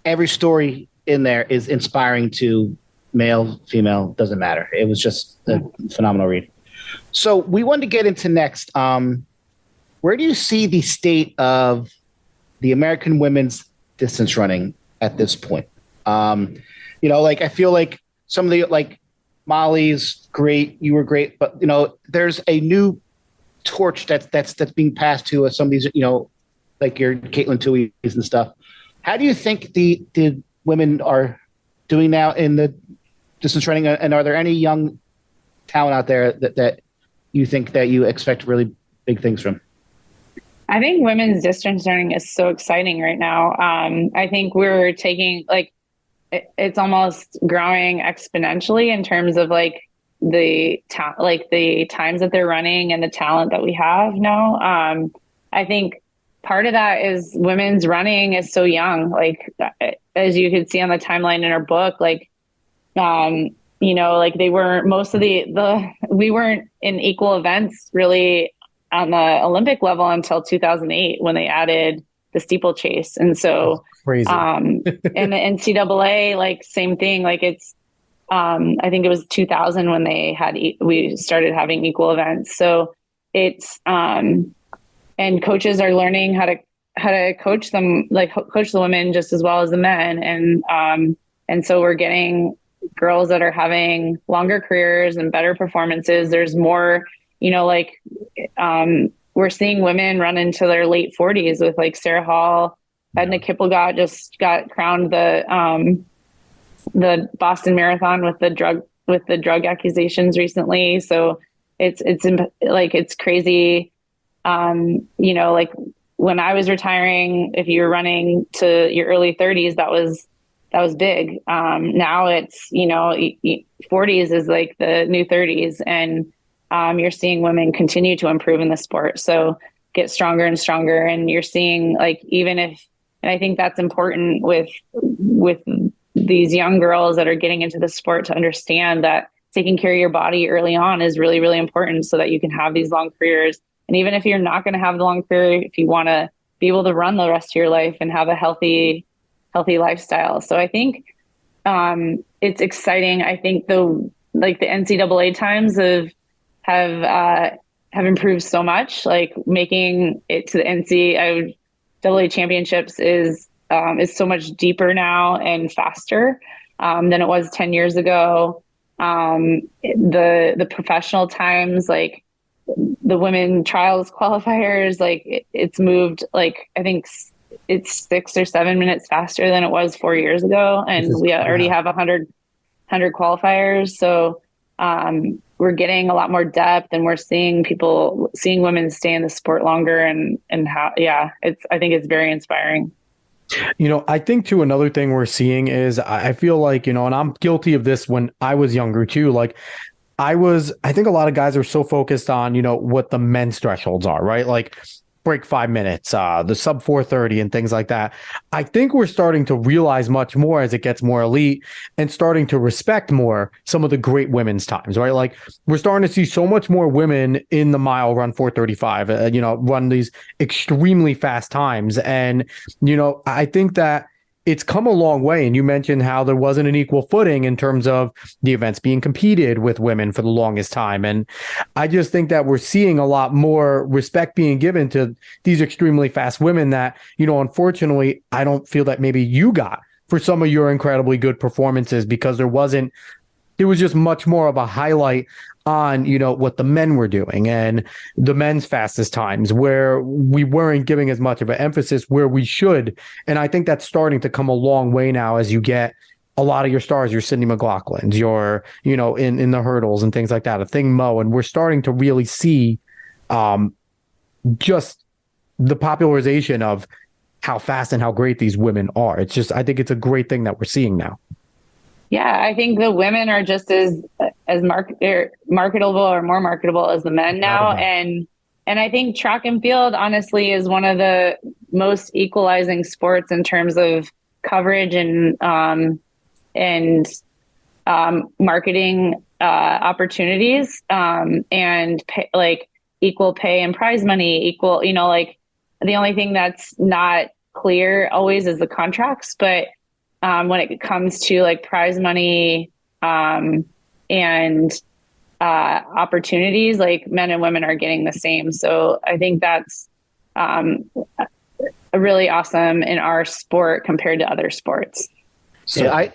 every story in there is inspiring to male, female, doesn't matter. It was just a phenomenal read. So we wanted to get into next. Where do you see the state of the American women's distance running at this point? Like, I feel like some of the, like, Molly's great, you were great, but there's a new torch that's being passed to some of these, like your Caitlin Tuohy's and stuff. How do you think the women are doing now in the distance running, and are there any young talent out there that you think that you expect really big things from? I think women's distance running is so exciting right now. I think we're taking, like, it's almost growing exponentially in terms of like the times that they're running and the talent that we have now. I think part of that is women's running is so young. Like, as you could see on the timeline in our book, like, like they weren't, most of we weren't in equal events really on the Olympic level until 2008 when they added the steeplechase. And so, crazy. And the NCAA, like, same thing. Like, it's, I think it was 2000 when we started having equal events. So it's, and coaches are learning how to coach them, like coach the women just as well as the men. And so we're getting girls that are having longer careers and better performances. There's more, we're seeing women run into their late 40s with, like, Sarah Hall. Edna Kippelgott just got crowned the Boston Marathon with the drug accusations recently. So it's crazy. Like, when I was retiring, if you were running to your early 30s, that was big. Now it's, 40s is like the new 30s, and you're seeing women continue to improve in the sport. So get stronger and stronger. And you're seeing, like, and I think that's important with these young girls that are getting into the sport, to understand that taking care of your body early on is really, really important so that you can have these long careers. And even if you're not going to have the long career, if you want to be able to run the rest of your life and have a healthy lifestyle. So I think it's exciting. I think the NCAA times have improved so much. Like, making it to the NCAA championships is so much deeper now and faster than it was 10 years ago. The professional times, like, the women trials qualifiers, like it's moved, like I think it's 6 or 7 minutes faster than it was 4 years ago. And we already have 100 qualifiers. So we're getting a lot more depth, and we're seeing women stay in the sport longer, and how, I think it's very inspiring. I think too, another thing we're seeing is I feel like, and I'm guilty of this when I was younger too. Like I think a lot of guys are so focused on, what the men's thresholds are, right? Like break 5 minutes, the sub 4:30 and things like that. I think we're starting to realize much more as it gets more elite and starting to respect more some of the great women's times, right? Like we're starting to see so much more women in the mile run 4:35, run these extremely fast times. And, I think that it's come a long way. And you mentioned how there wasn't an equal footing in terms of the events being competed with women for the longest time. And I just think that we're seeing a lot more respect being given to these extremely fast women that, unfortunately, I don't feel that maybe you got for some of your incredibly good performances, because there was just much more of a highlight on, what the men were doing and the men's fastest times, where we weren't giving as much of an emphasis where we should. And I think that's starting to come a long way now as you get a lot of your stars, your Sydney McLaughlins, your, in the hurdles and things like that, a thing Mo. And we're starting to really see just the popularization of how fast and how great these women are. It's just, I think it's a great thing that we're seeing now. Yeah, I think the women are just as marketable or more marketable as the men now. And I think track and field, honestly, is one of the most equalizing sports in terms of coverage and marketing opportunities, and like equal pay and prize money, equal, like the only thing that's not clear always is the contracts. But when it comes to like prize money and opportunities, like men and women are getting the same. So I think that's really awesome in our sport compared to other sports. So I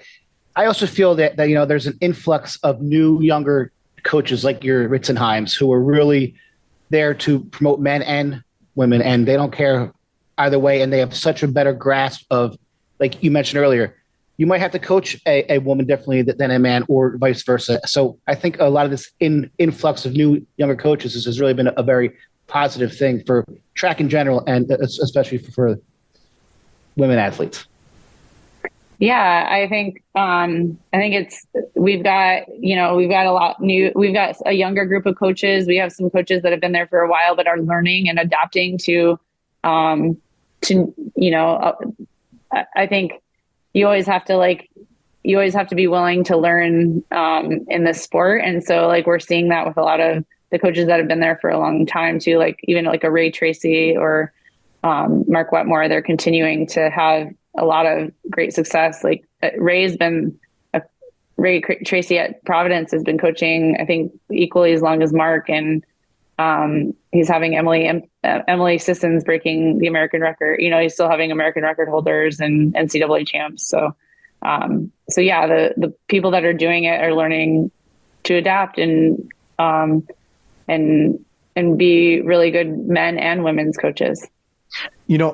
also feel that there's an influx of new younger coaches like your Ritzenheims who are really there to promote men and women, and they don't care either way, and they have such a better grasp of, like you mentioned earlier, you might have to coach a woman differently than a man, or vice versa. So I think a lot of this influx of new younger coaches has really been a very positive thing for track in general, and especially for women athletes. Yeah, I think we've got a younger group of coaches. We have some coaches that have been there for a while but are learning and adapting to I think you always have to be willing to learn in this sport. And so like we're seeing that with a lot of the coaches that have been there for a long time too, like even like a Ray Tracy or Mark Wetmore, they're continuing to have a lot of great success. Like Ray Tracy at Providence has been coaching, I think, equally as long as Mark, and he's having Emily Sissons breaking the American record. He's still having American record holders and NCAA champs. So yeah, the people that are doing it are learning to adapt and be really good men and women's coaches.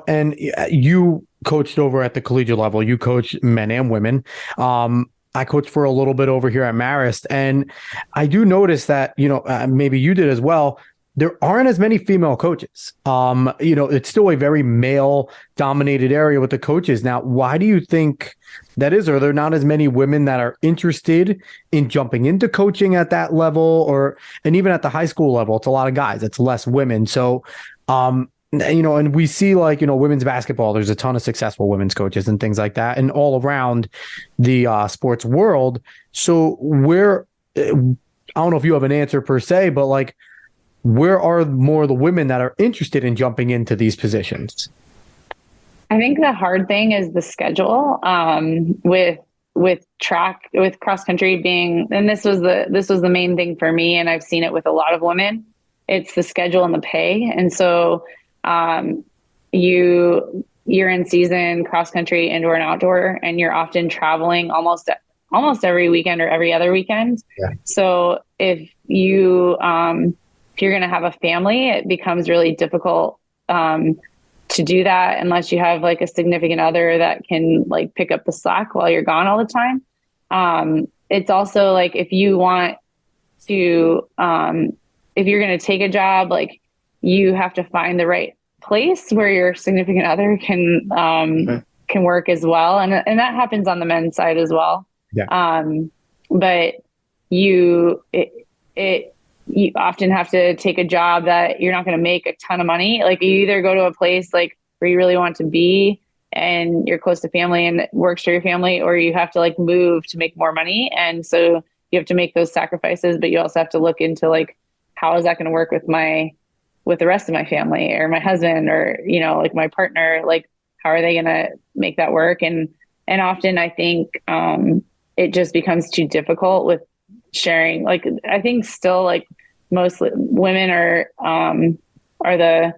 And you coached over at the collegiate level. You coach men and women. I coached for a little bit over here at Marist, and I do notice that, maybe you did as well, there aren't as many female coaches. It's still a very male dominated area with the coaches. Now, why do you think that is? Are there not as many women that are interested in jumping into coaching at that level, and even at the high school level? It's a lot of guys, it's less women. So, and we see like, women's basketball, there's a ton of successful women's coaches and things like that, and all around the sports world. So I don't know if you have an answer per se, but like, where are more of the women that are interested in jumping into these positions? I think the hard thing is the schedule, with track, with cross country being, and this was the main thing for me. And I've seen it with a lot of women. It's the schedule and the pay. And so, you're in season cross country, indoor and outdoor, and you're often traveling almost every weekend or every other weekend. Yeah. So if if you're going to have a family, it becomes really difficult to do that unless you have like a significant other that can like pick up the slack while you're gone all the time. It's also like if you want to, if you're going to take a job, like you have to find the right place where your significant other can work as well. And that happens on the men's side as well. Yeah. But you often have to take a job that you're not going to make a ton of money. Like you either go to a place like where you really want to be and you're close to family and it works for your family, or you have to like move to make more money. And so you have to make those sacrifices, but you also have to look into like, how is that going to work with the rest of my family or my husband or, you know, like my partner, like how are they going to make that work? And often I think, it just becomes too difficult with sharing. Like, I think still like most women are the,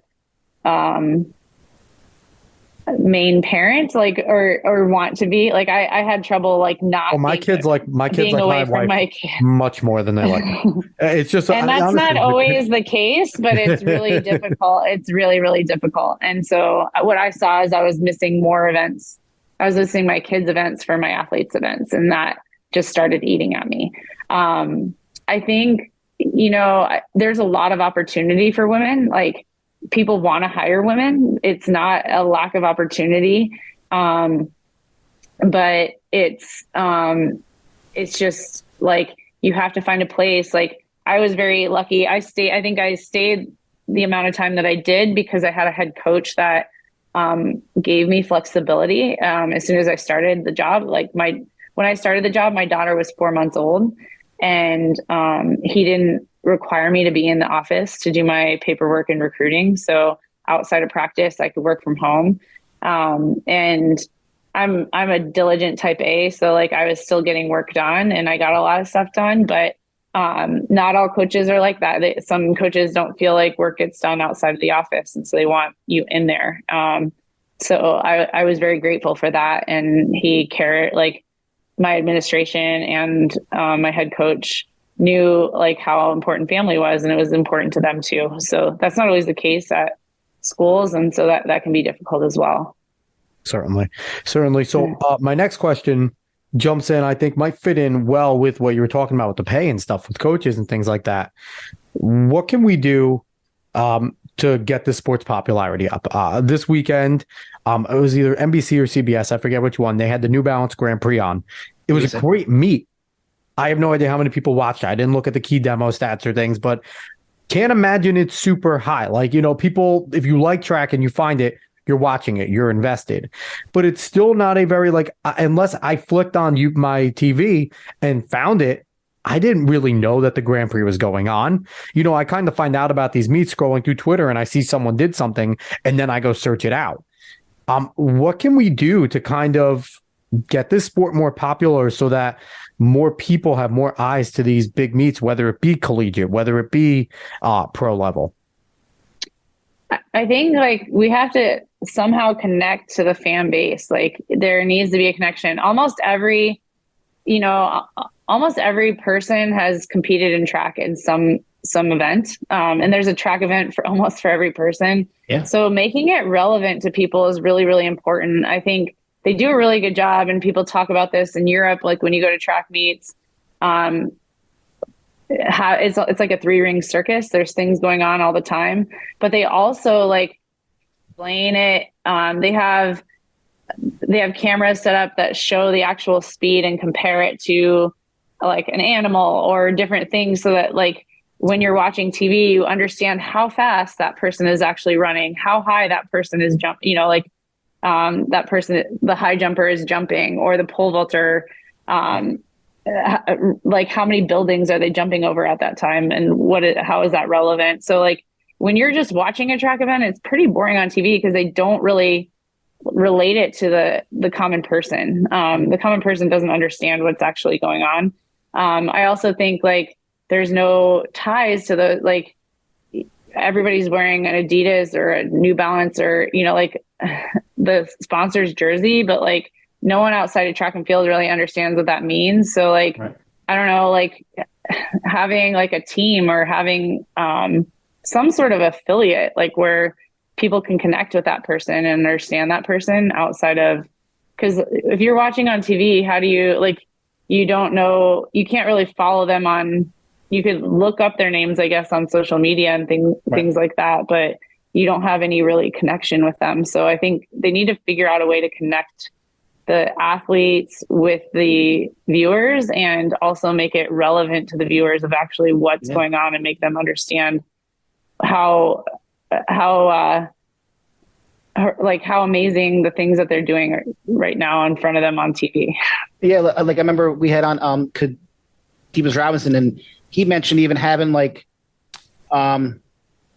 main parent, like, or want to be. Like I had trouble like not my kids like my away my from my wife much more than they like me. It's just, and that's honestly, not always the case, but it's really difficult. It's really, really difficult. And so what I saw is I was missing more events. I was missing my kids' events for my athletes' events, and that just started eating at me. I think, you know, there's a lot of opportunity for women. Like, people want to hire women. It's not a lack of opportunity. But it's just like, you have to find a place. Like, I was very lucky. I think I stayed the amount of time that I did because I had a head coach that, gave me flexibility. As soon as I started the job, like when I started the job, my daughter was 4 months old, and, he didn't require me to be in the office to do my paperwork and recruiting. So outside of practice, I could work from home. And I'm a diligent type A. So like I was still getting work done and I got a lot of stuff done, but, not all coaches are like that. Some coaches don't feel like work gets done outside of the office. And so they want you in there. So I was very grateful for that. And he cared, like my administration and, my head coach knew like how important family was, and it was important to them too. So that's not always the case at schools. And so that can be difficult as well. Certainly. So my next question jumps in, I think might fit in well with what you were talking about with the pay and stuff with coaches and things like that. What can we do to get the sports popularity up? This weekend, it was either NBC or CBS. I forget which one. They had the New Balance Grand Prix on. It was a great meet. I have no idea how many people watched it. I didn't look at the key demo stats or things, but can't imagine it's super high. Like, you know, people, if you like track and you find it, you're watching it, you're invested. But it's still not a very, like, unless I flicked on my TV and found it, I didn't really know that the Grand Prix was going on. You know, I kind of find out about these meets scrolling through Twitter and I see someone did something and then I go search it out. What can we do to kind of get this sport more popular so that more people have more eyes to these big meets, whether it be collegiate, whether it be pro level? I think like we have to somehow connect to the fan base. Like there needs to be a connection. Almost every person has competed in track in some event. And there's a track event for every person. Yeah. So making it relevant to people is really, really important. I think they do a really good job, and people talk about this in Europe. Like when you go to track meets, it's like a 3-ring circus. There's things going on all the time, but they also like explain it. They have cameras set up that show the actual speed and compare it to like an animal or different things, so that like when you're watching TV, you understand how fast that person is actually running, how high that person is jumping, you know, like that person, the high jumper is jumping, or the pole vaulter, like how many buildings are they jumping over at that time, and how is that relevant? So like when you're just watching a track event, it's pretty boring on TV because they don't really relate it to the common person. The common person doesn't understand what's actually going on. I also think like there's no ties to like everybody's wearing an Adidas or a New Balance or, you know, like the sponsor's jersey, but like no one outside of track and field really understands what that means. So like, right. I don't know, like having like a team or having some sort of affiliate, like where people can connect with that person and understand that person outside of, because if you're watching on TV, how do you like, you don't know, you can't really follow them on, you could look up their names, I guess, on social media and things like that, but you don't have any really connection with them. So I think they need to figure out a way to connect the athletes with the viewers and also make it relevant to the viewers of actually what's going on and make them understand how amazing the things that they're doing right now in front of them on TV. Yeah, like I remember we had on Divas Robinson, and he mentioned even having like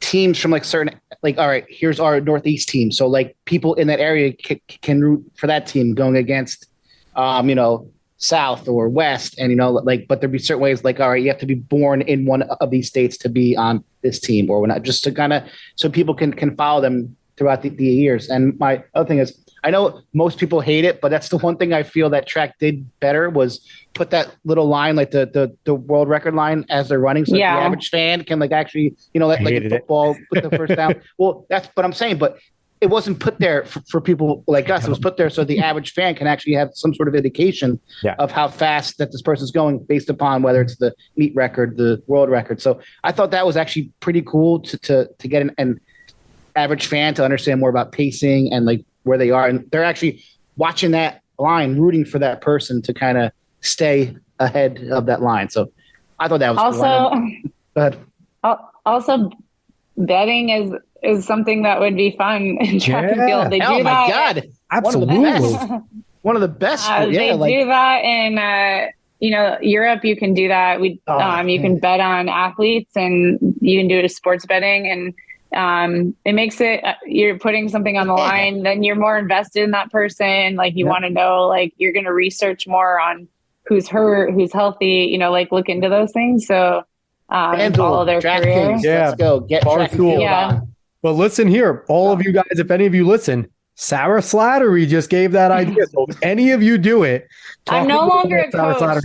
teams from like certain, like, all right, here's our Northeast team. So like people in that area can root for that team going against, South or West. And, like, but there'd be certain ways like, all right, you have to be born in one of these states to be on this team or not, just to kind of, so people can follow them throughout the years. And my other thing is, I know most people hate it, but that's the one thing I feel that track did better was put that little line, like the world record line as they're running. So the average fan can like actually, like in football, put the first down. Well, that's what I'm saying, but it wasn't put there for people like us. It was put there so the average fan can actually have some sort of indication of how fast that this person's going based upon whether it's the meet record, the world record. So I thought that was actually pretty cool to get an average fan to understand more about pacing and like where they are. And they're actually watching that line, rooting for that person to kind of stay ahead of that line. So I thought that was also cool. Go ahead. Also, betting is something that would be fun in track and field. They do my that. God. Absolutely. One of the best. They do that in Europe. You can do that. You can bet on athletes, and you can do it as sports betting, and it makes it, you're putting something on the line, then you're more invested in that person. Like you want to know, like you're going to research more on who's hurt, who's healthy, like look into those things. So follow their career. Let's go. Get track and field on. But listen here, all of you guys, if any of you listen, Sara Slattery just gave that idea. So if any of you do it, I'm no longer a coach, so I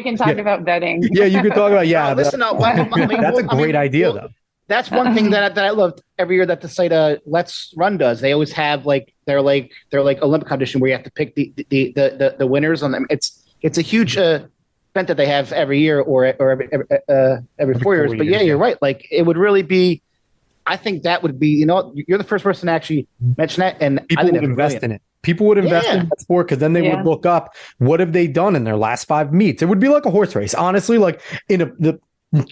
can talk about betting. Yeah, you can talk about listen up. That's a great idea, though. That's one thing that I loved every year that the site Let's Run does. They always have they're like Olympic competition where you have to pick the winners on them. It's a huge event that they have every year or every 4 years. But yeah, you're right. Like it would really be. I think that would be. You're the first person to actually mention that, and people would invest in it. People would invest in that sport because then they would look up what have they done in their last 5 meets. It would be like a horse race, honestly. Like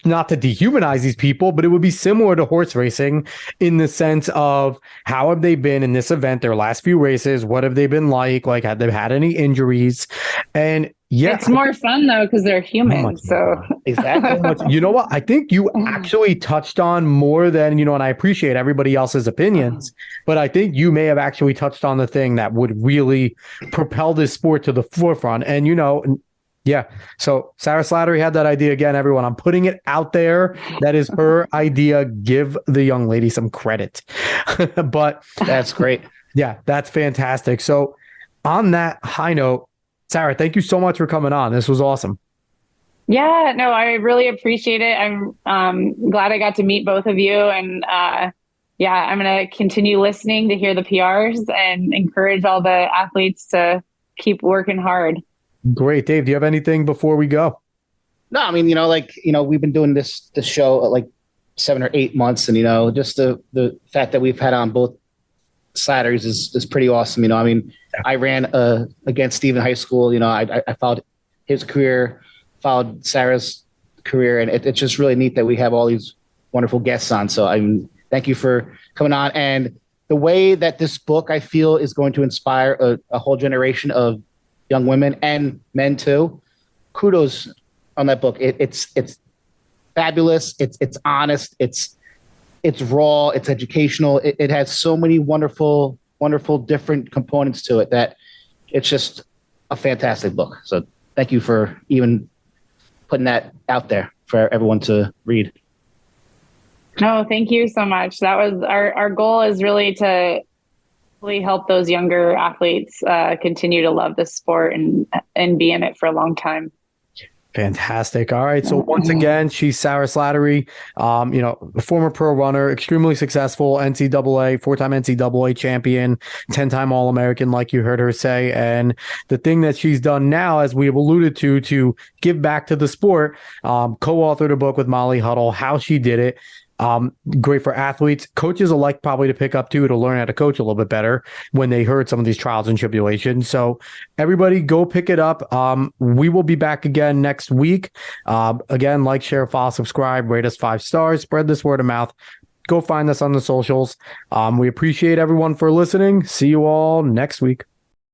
not to dehumanize these people, but it would be similar to horse racing in the sense of how have they been in this event, their last few races, what have they been like have they had any injuries? And it's more fun though because they're human. So exactly. You know what? I think you actually touched on more than, and I appreciate everybody else's opinions, but I think you may have actually touched on the thing that would really propel this sport to the forefront. And, yeah. So Sara Slattery had that idea again, everyone. I'm putting it out there. That is her idea. Give the young lady some credit. But that's great. Yeah, that's fantastic. So on that high note, Sara, thank you so much for coming on. This was awesome. Yeah, no, I really appreciate it. I'm glad I got to meet both of you. And I'm going to continue listening to hear the PRs and encourage all the athletes to keep working hard. Great. Dave, do you have anything before we go? No, I mean, we've been doing this show like 7 or 8 months, and just the fact that we've had on both Slattery's is pretty awesome. I ran against Steve in high school. I followed his career, followed Sarah's career, and it's just really neat that we have all these wonderful guests on. So thank you for coming on. And the way that this book, I feel, is going to inspire a whole generation of young women and men too. Kudos on that book. It's fabulous. It's honest. It's raw. It's educational. It has so many wonderful different components to it that it's just a fantastic book. So thank you for even putting that out there for everyone to read. No, thank you so much. That was our goal is really to help those younger athletes continue to love the sport and be in it for a long time. Fantastic. All right. So once again, she's Sara Slattery, a former pro runner, extremely successful NCAA, 4-time NCAA champion, 10-time All-American, like you heard her say. And the thing that she's done now, as we have alluded to give back to the sport, co-authored a book with Molly Huddle, how she did it. Great for athletes, coaches alike, probably to pick up too, to learn how to coach a little bit better when they heard some of these trials and tribulations. So everybody go pick it up. We will be back again next week. Again, like, share, follow, subscribe, rate us 5 stars, spread this word of mouth. Go find us on the socials. We appreciate everyone for listening. See you all next week.